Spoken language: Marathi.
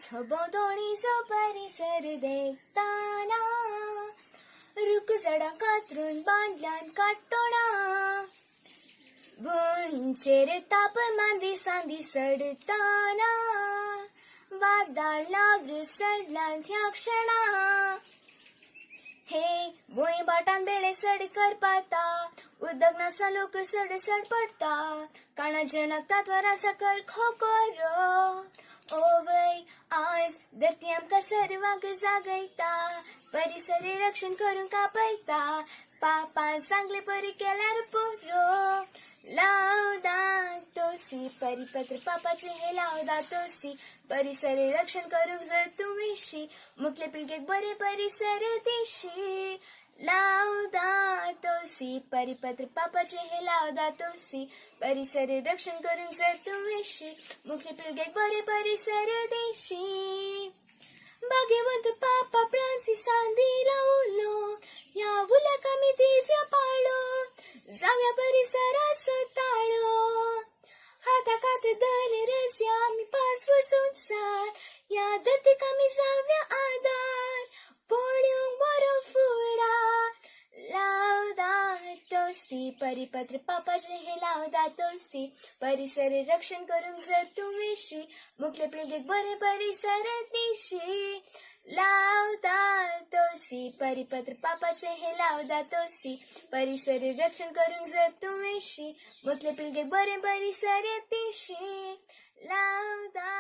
सभोवतणीचो परिसर देखताना रुख झाडां कातरून बांदल्यान काट्टोणा बुणचेर तापमान दिसान दिसडताना वादळ लागू सडल्यान ह्या क्षणा हे भुंय बाटान बेळे सड करपाता उदक नासा लोक सड पडता काणा जनकतात वरा सकल खोकोरो ओवय आज धरती आमकां सर्वांक जागयता परिसर रक्षण करून कापयता पापान सांगले परी केल्यार पुरो लावदा तोसी परिपत्र पापाचे हे लावदा तोसी परिसर रक्षण करूंक जर तूं विशी मुखले पिळगेक बरे परिसर दिशी लावदा तोसी परिपत्र पापाचे हे लावदा तोसी परिसर रक्षण करूंक जर तूं विशी मुखले पिळगेक बरे परिसर दिशी भाग्यवंत पापा प्रांसी सांदी लावलो या उलक आमी दिव्य पाळो जाव्या परिसरास ताळो हाताक हात धर रस्या आमी पासव संसार या धरतीक आमी जाव्या आदार पळ्यूंक बरो फुडा लावदा तोसी परिपत्र पापाचे हे लावदा तोसी परिसर रक्षण करूंक जर तूं विशी मुखले पिळगेक बरे परिसर दिशी लावदा तोसी परिपत्र पापाचे हे लावदा तोसी परिसर रक्षण करूंक जर तूं विशी मुखले पिळगेक बरे परिसर दिशी लावदा